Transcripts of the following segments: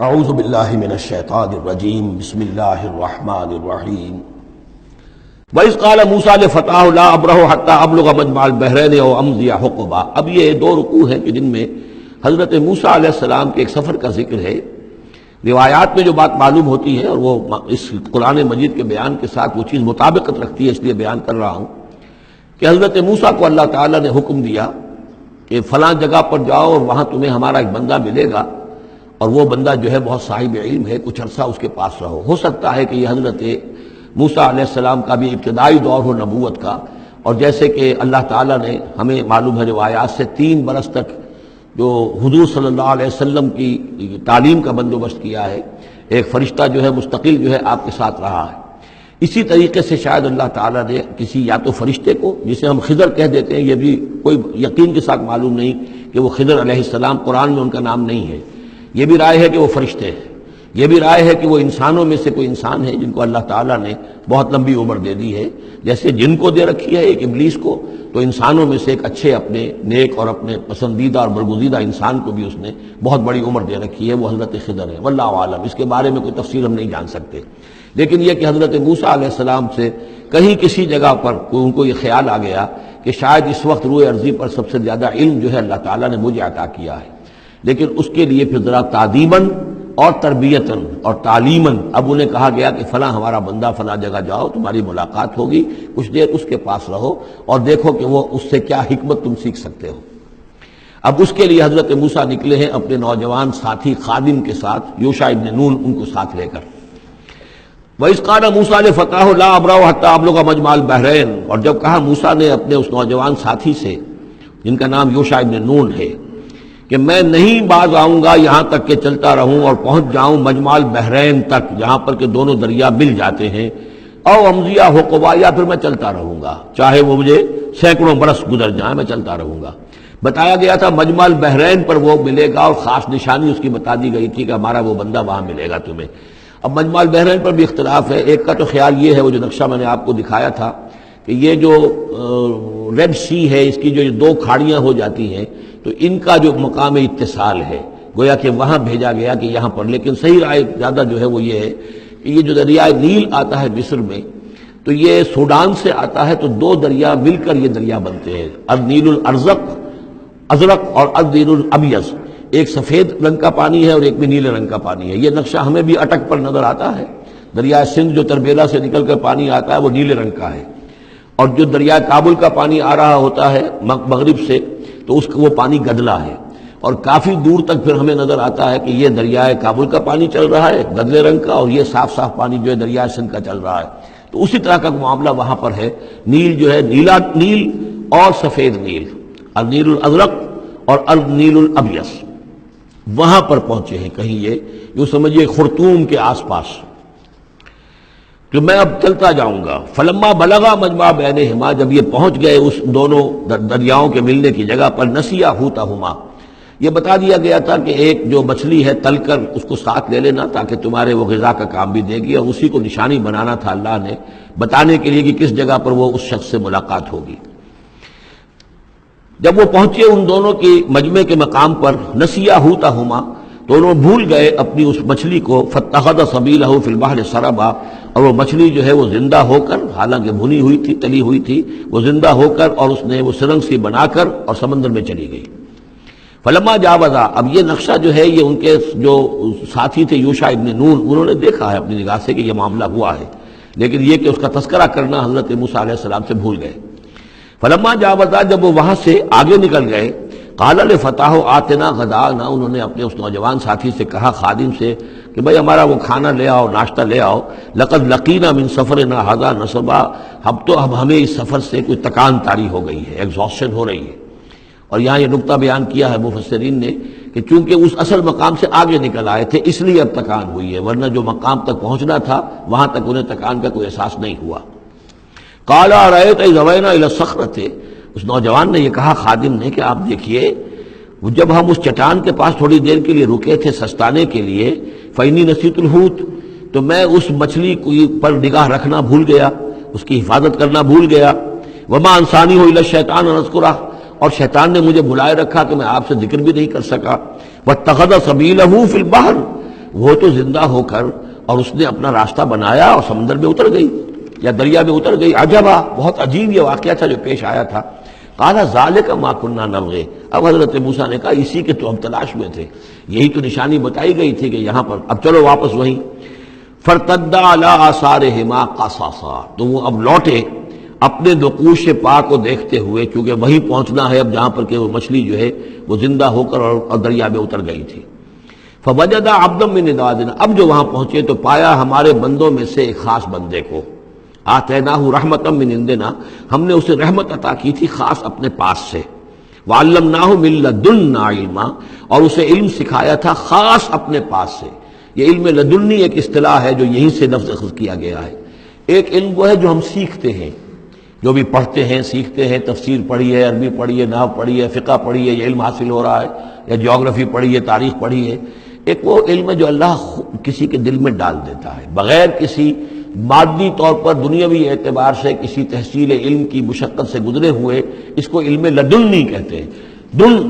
اعوذ باللہ من الشیطان الرجیم بسم اللہ الرحمن الرحیم وَإِذْ قَالَ مُوسَىٰ لِفَتَاهُ لَا أَبْرَحُ حَتَّىٰ أَبْلُغَ مَجْمَعَ الْبَحْرَيْنِ أَوْ أَمْضِيَ حُقُبًا۔ اب یہ دو رکوع ہیں کہ جن میں حضرت موسیٰ علیہ السلام کے ایک سفر کا ذکر ہے۔ روایات میں جو بات معلوم ہوتی ہے اور وہ اس قرآن مجید کے بیان کے ساتھ وہ چیز مطابقت رکھتی ہے، اس لیے بیان کر رہا ہوں کہ حضرت موسیٰ کو اللہ تعالیٰ نے حکم دیا کہ فلاں جگہ پر جاؤ اور وہاں تمہیں ہمارا ایک بندہ ملے گا، اور وہ بندہ جو ہے بہت صاحب علم ہے، کچھ عرصہ اس کے پاس رہو۔ ہو سکتا ہے کہ یہ حضرت موسیٰ علیہ السلام کا بھی ابتدائی دور ہو نبوت کا، اور جیسے کہ اللہ تعالیٰ نے ہمیں معلوم ہے روایات سے 3 برس تک جو حضور صلی اللہ علیہ وسلم کی تعلیم کا بندوبست کیا ہے، ایک فرشتہ جو ہے مستقل جو ہے آپ کے ساتھ رہا ہے۔ اسی طریقے سے شاید اللہ تعالیٰ نے کسی یا تو فرشتے کو، جسے ہم خضر کہہ دیتے ہیں، یہ بھی کوئی یقین کے ساتھ معلوم نہیں کہ وہ خضر علیہ السلام، قرآن میں ان کا نام نہیں ہے، یہ بھی رائے ہے کہ وہ فرشتے ہیں، یہ بھی رائے ہے کہ وہ انسانوں میں سے کوئی انسان ہے جن کو اللہ تعالیٰ نے بہت لمبی عمر دے دی ہے، جیسے جن کو دے رکھی ہے ایک ابلیس کو، تو انسانوں میں سے ایک اچھے اپنے نیک اور اپنے پسندیدہ اور برگزیدہ انسان کو بھی اس نے بہت بڑی عمر دے رکھی ہے، وہ حضرت خضر ہے۔ واللہ عالم، اس کے بارے میں کوئی تفصیل ہم نہیں جان سکتے، لیکن یہ کہ حضرت موسیٰ علیہ السلام سے کہیں کسی جگہ پر ان کو یہ خیال آ گیا کہ شاید اس وقت روئے ارضی پر سب سے زیادہ علم جو ہے اللہ تعالیٰ نے مجھے عطا کیا ہے، لیکن اس کے لیے پھر ذرا تعدیباً اور تربیتاً اور تعلیماً اب انہیں کہا گیا کہ فلاں ہمارا بندہ فلاں جگہ جاؤ، تمہاری ملاقات ہوگی، کچھ دیر اس کے پاس رہو اور دیکھو کہ وہ اس سے کیا حکمت تم سیکھ سکتے ہو۔ اب اس کے لیے حضرت موسیٰ نکلے ہیں اپنے نوجوان ساتھی خادم کے ساتھ، یوشع ابن نون ان کو ساتھ لے کر۔ وَإِذْ قَالَ مُوسَىٰ لِفَتَاهُ لَا أَبْرَحُ حَتَّىٰ أَبْلُغَ مَجْمَعَ الْبَحْرَيْنِ، اور جب کہا موسیٰ نے اپنے اس نوجوان ساتھی سے جن کا نام یوشع ابن نون ہے کہ میں نہیں باز آؤں گا یہاں تک کہ چلتا رہوں اور پہنچ جاؤں مجمع البحرین تک، جہاں پر کہ دونوں دریا مل جاتے ہیں، او امضیہ حقبا، یا پھر میں چلتا رہوں گا، چاہے وہ مجھے سینکڑوں برس گزر جائیں میں چلتا رہوں گا۔ بتایا گیا تھا مجمع البحرین پر وہ ملے گا، اور خاص نشانی اس کی بتا دی گئی تھی کہ ہمارا وہ بندہ وہاں ملے گا تمہیں۔ اب مجمع البحرین پر بھی اختلاف ہے، ایک کا تو خیال یہ ہے، وہ جو نقشہ میں نے آپ کو دکھایا تھا، کہ یہ جو ریڈ سی ہے، اس کی جو 2 کھاڑیاں ہو جاتی ہیں، تو ان کا جو مقام اتصال ہے گویا کہ وہاں بھیجا گیا کہ یہاں پر، لیکن صحیح رائے زیادہ جو ہے وہ یہ ہے کہ یہ جو دریائے نیل آتا ہے مصر میں، تو یہ سوڈان سے آتا ہے، تو 2 دریا مل کر یہ دریا بنتے ہیں، النیل الازرق اور النیل الابیض، ایک سفید رنگ کا پانی ہے اور ایک بھی نیلے رنگ کا پانی ہے۔ یہ نقشہ ہمیں بھی اٹک پر نظر آتا ہے، دریائے سندھ جو تربیلا سے نکل کر پانی آتا ہے وہ نیلے رنگ کا ہے، اور جو دریائے کابل کا پانی آ رہا ہوتا ہے مغرب سے، تو اس کا وہ پانی گدلا ہے، اور کافی دور تک پھر ہمیں نظر آتا ہے کہ یہ دریائے کابل کا پانی چل رہا ہے گدلے رنگ کا، اور یہ صاف صاف پانی جو ہے دریائے سندھ کا چل رہا ہے۔ تو اسی طرح کا معاملہ وہاں پر ہے، نیل جو ہے نیلا نیل اور سفید نیل، النیل الازرق اور النیل الابیض، وہاں پر پہنچے ہیں کہیں، یہ یوں سمجھیے خرطوم کے آس پاس، کہ میں اب چلتا جاؤں گا۔ فلما بلغا مجمع بینہما، جب یہ پہنچ گئے اس دونوں دریاؤں کے ملنے کی جگہ پر، نسیا حوتہما، یہ بتا دیا گیا تھا کہ ایک جو مچھلی ہے تل کر اس کو ساتھ لے لینا تاکہ تمہارے وہ غذا کا کام بھی دے گی، اور اسی کو نشانی بنانا تھا اللہ نے بتانے کے لیے کہ کس جگہ پر وہ اس شخص سے ملاقات ہوگی۔ جب وہ پہنچے ان دونوں کی مجمع کے مقام پر، نسیا حوتہما، دونوں بھول گئے اپنی اس مچھلی کو، فاتخذ سبیلہ فی البحر سربا، اور وہ مچھلی جو ہے وہ زندہ ہو کر، حالانکہ بھنی ہوئی تھی تلی ہوئی تھی، وہ زندہ ہو کر اور اس نے وہ سرنگ سی بنا کر اور سمندر میں چلی گئی۔ فلما جاوزا، اب یہ نقشہ جو ہے یہ ان کے جو ساتھی تھے یوشع ابن نون، انہوں نے دیکھا ہے اپنی نگاہ سے کہ یہ معاملہ ہوا ہے، لیکن یہ کہ اس کا تذکرہ کرنا حضرت موسیٰ علیہ السلام سے بھول گئے۔ فلما جاوزا، جب وہ وہاں سے آگے نکل گئے، قال لفتاه آتنا غداءنا، انہوں نے اپنے اس نوجوان ساتھی سے کہا، خادم سے، کہ بھائی ہمارا وہ کھانا لے آؤ، ناشتہ لے آؤ، لقد لقینا من سفرنا ھذا نصبا، اب ہمیں اس سفر سے کوئی تکان طاری ہو گئی ہے، ایگزاسشن ہو رہی ہے۔ اور یہاں یہ نقطہ بیان کیا ہے مفسرین نے کہ چونکہ اس اصل مقام سے آگے نکل آئے تھے اس لیے اب تکان ہوئی ہے، ورنہ جو مقام تک پہنچنا تھا وہاں تک انہیں تکان کا کوئی احساس نہیں ہوا۔ قال ارأيت إذ أوينا إلى الصخرة، اس نوجوان نے یہ کہا خادم نے کہ آپ دیکھیے، جب ہم اس چٹان کے پاس تھوڑی دیر کے لیے رکے تھے سستانے کے لیے، فإني نسيت الحوت، تو میں اس مچھلی پر نگاہ رکھنا بھول گیا، اس کی حفاظت کرنا بھول گیا، وما أنسانيه إلا الشيطان أن أذكره، اور شیطان نے مجھے بلائے رکھا کہ میں آپ سے ذکر بھی نہیں کر سکا، واتخذ سبيله في البحر، وہ تو زندہ ہو کر اور اس نے اپنا راستہ بنایا اور سمندر میں اتر گئی یا دریا میں اتر گئی. عجبا، بہت عجیب یہ واقعہ تھا جو پیش آیا تھا. قال ذالک ما کنا نبغی، اب حضرت موسیٰ نے کہا اسی کے تو ہم تلاش میں تھے، یہی تو نشانی بتائی گئی تھی کہ یہاں پر، اب چلو واپس وہیں. فارتدا علی آثارہما قصصا، تو وہ اب لوٹے اپنے نقوش پا کو دیکھتے ہوئے، کیونکہ وہیں پہنچنا ہے اب جہاں پر کہ وہ مچھلی جو ہے وہ زندہ ہو کر اور دریا میں اتر گئی تھی. فوجد عبدا من عبادنا، اب جو وہاں پہنچے تو پایا ہمارے بندوں میں سے ایک خاص بندے کو. آتیناہ رحمتا من عندنا، ہم نے اسے رحمت عطا کی تھی خاص اپنے پاس سے. وعلمناہ من لدنا علما، اور اسے علم سکھایا تھا خاص اپنے پاس سے. یہ علم لدنی ایک اصطلاح ہے جو یہیں سے لفظ اخذ کیا گیا ہے. ایک علم وہ ہے جو ہم سیکھتے ہیں، جو بھی پڑھتے ہیں سیکھتے ہیں، تفسیر پڑھی ہے، عربی پڑھی ہے، نحو پڑھی ہے، فقہ پڑھی ہے، یہ علم حاصل ہو رہا ہے، یا جیوگرافی پڑھی ہے، تاریخ پڑھی ہے. ایک وہ علم ہے جو اللہ کسی کے دل میں ڈال دیتا ہے بغیر کسی مادی طور پر دنیاوی اعتبار سے کسی تحصیل علم کی مشقت سے گزرے ہوئے. اس کو علم لدنی کہتے ہیں.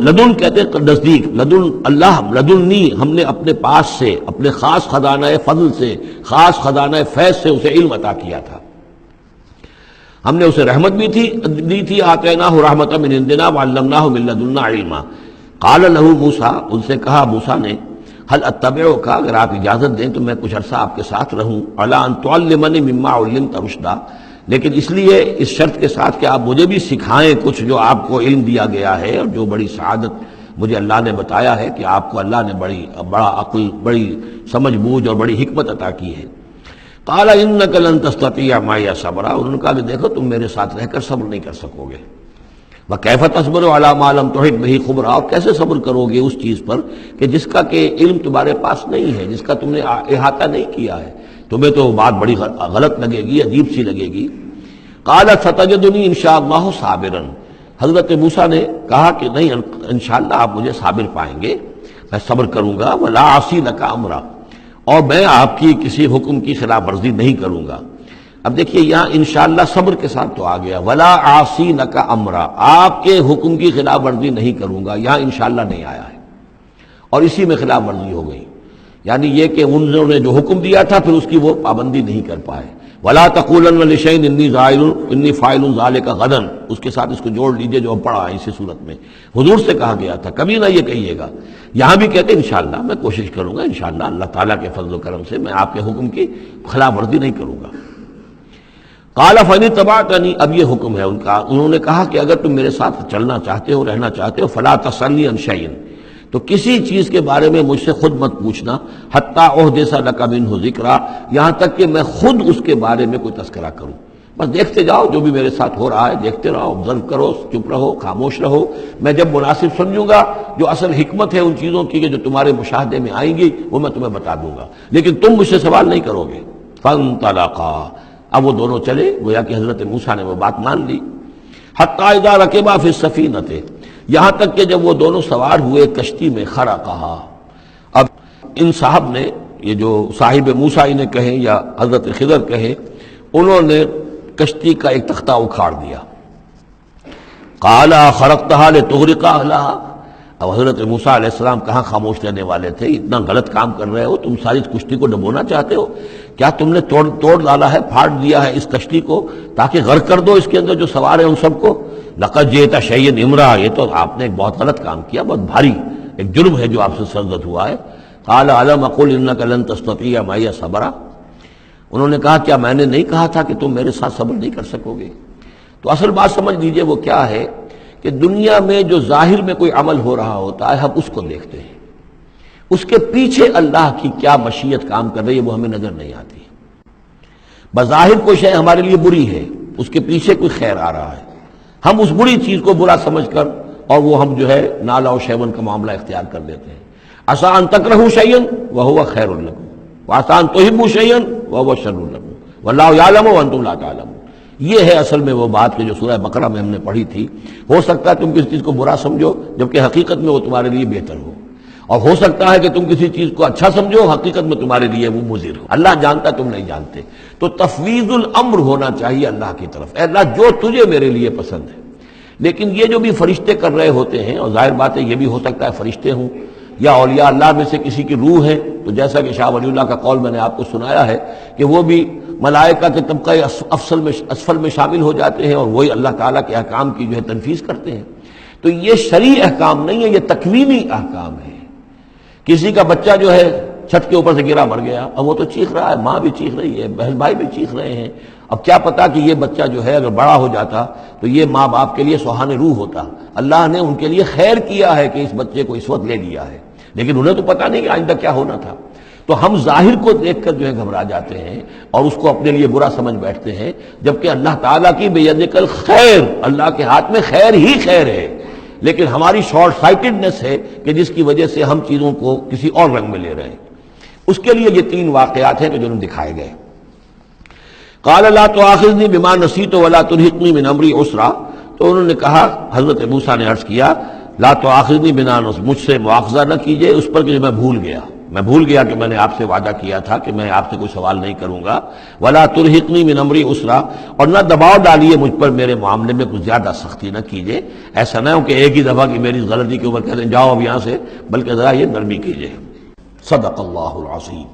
لدن کہتے ہیں نزدیک، لدن اللہ، لدنی ہم نے اپنے پاس سے، اپنے خاص خزانہ فضل سے، خاص خزانہ فیض سے اسے علم عطا کیا تھا. ہم نے اسے رحمت بھی دی تھی. آتیناہ رحمتا من عندنا وعلمناہ من لدنا علما. قال له موسیٰ، ان سے کہا موسیٰ نے، هل اتبعک، اگر آپ اجازت دیں تو میں کچھ عرصہ آپ کے ساتھ رہوں، علی ان تعلمنی مما علمت رشدا، لیکن اس لیے اس شرط کے ساتھ کہ آپ مجھے بھی سکھائیں کچھ جو آپ کو علم دیا گیا ہے اور جو بڑی سعادت مجھے اللہ نے بتایا ہے کہ آپ کو اللہ نے بڑا عقل، بڑی سمجھ بوجھ اور بڑی حکمت عطا کی ہے. قال انک لن تستطیع معی صبرا، انہوں نے کہا کہ دیکھو تم میرے ساتھ رہ کر صبر نہیں کر سکو گے. وَكَيْفَ تَصْبِرُ عَلَىٰ مَا لَمْ تُحِطْ بِهِ خُبْرًا، اور کیسے صبر کرو گے اس چیز پر کہ جس کا کہ علم تمہارے پاس نہیں ہے، جس کا تم نے احاطہ نہیں کیا ہے. تمہیں تو بات بڑی غلط لگے گی، عجیب سی لگے گی. قَالَ سَتَجِدُنِي إِن شَاءَ اللَّهُ صَابِرًا، حضرت موسیٰ نے کہا کہ نہیں، انشاءاللہ آپ مجھے صابر پائیں گے، میں صبر کروں گا. وَلَا عَصِي لَكَ أَمْرًا، اور میں آپ کی کسی حکم کی خلاف ورزی نہیں کروں گا. اب دیکھیے یہاں انشاءاللہ صبر کے ساتھ تو آ گیا، ولا عاصی لک امرا، آپ کے حکم کی خلاف ورزی نہیں کروں گا. یہاں انشاءاللہ نہیں آیا ہے اور اسی میں خلاف ورزی ہو گئی. یعنی یہ کہ انہوں نے جو حکم دیا تھا پھر اس کی وہ پابندی نہیں کر پائے. ولا تقولن لشیء انی فاعل ذلک غدا، اس کے ساتھ اس کو جوڑ لیجئے جو ہم پڑھا ہے اسی صورت میں. حضور سے کہا گیا تھا کبھی نہ یہ کہیے گا. یہاں بھی کہتے ہیں انشاءاللہ میں کوشش کروں گا، انشاءاللہ اللہ تعالیٰ کے فضل و کرم سے میں آپ کے حکم کی خلاف ورزی نہیں کروں گا. قال فإن اتبعتنی، اب یہ حکم ہے ان کا. انہوں نے کہا کہ اگر تم میرے ساتھ چلنا چاہتے ہو، رہنا چاہتے ہو، فلا تسألنی عن شیء، تو کسی چیز کے بارے میں مجھ سے خود مت پوچھنا. حتی احدث لک منہ ذکرا، یہاں تک کہ میں خود اس کے بارے میں کوئی تذکرہ کروں. بس دیکھتے جاؤ جو بھی میرے ساتھ ہو رہا ہے، دیکھتے رہو، آبزرو کرو، چپ رہو، خاموش رہو. میں جب مناسب سمجھوں گا جو اصل حکمت ہے ان چیزوں کی جو تمہارے مشاہدے میں آئیں گی وہ میں تمہیں بتا دوں گا، لیکن تم مجھ سے سوال نہیں کرو گے. فانطلقا، اب وہ دونوں چلے، گویا کہ حضرت موسیٰ نے وہ بات مان لی. حتی اذا رکبا فی السفینۃ، یہاں تک کہ جب وہ دونوں سوار ہوئے کشتی میں. خرقہا، اب ان صاحب نے، یہ جو صاحب موسیٰ انہیں کہیں یا حضرت خضر کہیں، انہوں نے کشتی کا ایک تختہ اکھاڑ دیا. قال خرقتہا لتغرق اہلہا، اب حضرت موسیٰ علیہ السلام کہاں خاموش رہنے والے تھے. اتنا غلط کام کر رہے ہو تم، ساری کشتی کو ڈبونا چاہتے ہو. کیا تم نے توڑ ڈالا ہے، پھاڑ دیا ہے اس کشتی کو تاکہ غرق کر دو اس کے اندر جو سوار ہیں ان سب کو. لقد جئت شیئا امرا، یہ تو آپ نے ایک بہت غلط کام کیا، بہت بھاری ایک جرم ہے جو آپ سے سرزد ہوا ہے. قال الم اقل انک لن تستطیع معی صبرا، انہوں نے کہا کیا میں نے نہیں کہا تھا کہ تم میرے ساتھ صبر نہیں کر سکو گے. تو اصل بات سمجھ لیجئے وہ کیا ہے کہ دنیا میں جو ظاہر میں کوئی عمل ہو رہا ہوتا ہے ہم اس کو دیکھتے ہیں، اس کے پیچھے اللہ کی کیا مشیت کام کر رہی ہے وہ ہمیں نظر نہیں آتی. بظاہر کوئی شے ہمارے لیے بری ہے، اس کے پیچھے کوئی خیر آ رہا ہے، ہم اس بری چیز کو برا سمجھ کر اور وہ ہم جو ہے نالا و شیون کا معاملہ اختیار کر دیتے ہیں. عسیٰ ان تکرہوا شیئا وہو خیر لکم وعسیٰ ان تحبوا شیئا وہو شر لکم واللہ یعلم وانتم لا تعلمون. یہ ہے اصل میں وہ بات کہ جو سورہ بقرہ میں ہم نے پڑھی تھی. ہو سکتا ہے تم کسی چیز کو برا سمجھو جبکہ حقیقت میں وہ تمہارے لیے بہتر ہو، اور ہو سکتا ہے کہ تم کسی چیز کو اچھا سمجھو، حقیقت میں تمہارے لیے وہ مضر ہو. اللہ جانتا تم نہیں جانتے. تو تفویض الامر ہونا چاہیے اللہ کی طرف. اے اللہ جو تجھے میرے لیے پسند ہے. لیکن یہ جو بھی فرشتے کر رہے ہوتے ہیں، اور ظاہر بات ہے یہ بھی ہو سکتا ہے فرشتے ہوں یا اولیاء اللہ میں سے کسی کی روح ہے، تو جیسا کہ شاہ ولی اللہ کا قول میں نے آپ کو سنایا ہے کہ وہ بھی ملائکہ کے طبقہ اسفل میں شامل ہو جاتے ہیں اور وہی اللہ تعالیٰ کے احکام کی جو ہے تنفیذ کرتے ہیں۔ تو یہ شرعی احکام نہیں ہے، یہ تکوینی احکام ہے۔ کسی کا بچہ جو ہے چھت کے اوپر سے گرا مر گیا، اب وہ تو چیخ رہا ہے، ماں بھی چیخ رہی ہے، بہن بھائی بھی چیخ رہے ہیں، اب کیا پتا کہ یہ بچہ جو ہے اگر بڑا ہو جاتا تو یہ ماں باپ کے لیے سوہان روح ہوتا۔ اللہ نے ان کے لیے خیر کیا ہے کہ اس بچے کو اس وقت لے لیا ہے، لیکن انہیں تو پتا نہیں کہ آئندہ کیا ہونا تھا۔ تو ہم ظاہر کو دیکھ کر جو ہے گھبرا جاتے ہیں اور اس کو اپنے لیے برا سمجھ بیٹھتے ہیں، جبکہ اللہ تعالیٰ کی بیدک الخیر، اللہ کے ہاتھ میں خیر ہی خیر ہے، لیکن ہماری شارٹ سائٹڈنس ہے کہ جس کی وجہ سے ہم چیزوں کو کسی اور رنگ میں لے رہے ہیں۔ اس کے لیے یہ 3 واقعات ہیں کہ جو دکھائے گئے۔ قال لا تؤاخذنی بما نسیت ولا ترهقنی من امری عسرا، تو انہوں نے کہا، حضرت موسیٰ نے عرض کیا لا تؤاخذنی بما نسیت، مجھ سے مواخذہ نہ کیجئے اس پر کہ میں بھول گیا کہ میں نے آپ سے وعدہ کیا تھا کہ میں آپ سے کوئی سوال نہیں کروں گا، ولا ترهقنی من امری عسرا، اور نہ دباؤ ڈالیے مجھ پر میرے معاملے میں کچھ زیادہ سختی نہ کیجئے، ایسا نہ ہو کہ ایک ہی دفعہ کی میری غلطی کے اوپر کہتے ہیں جاؤ اب یہاں سے، بلکہ ذرا یہ نرمی کیجئے۔ صدق اللہ العظیم۔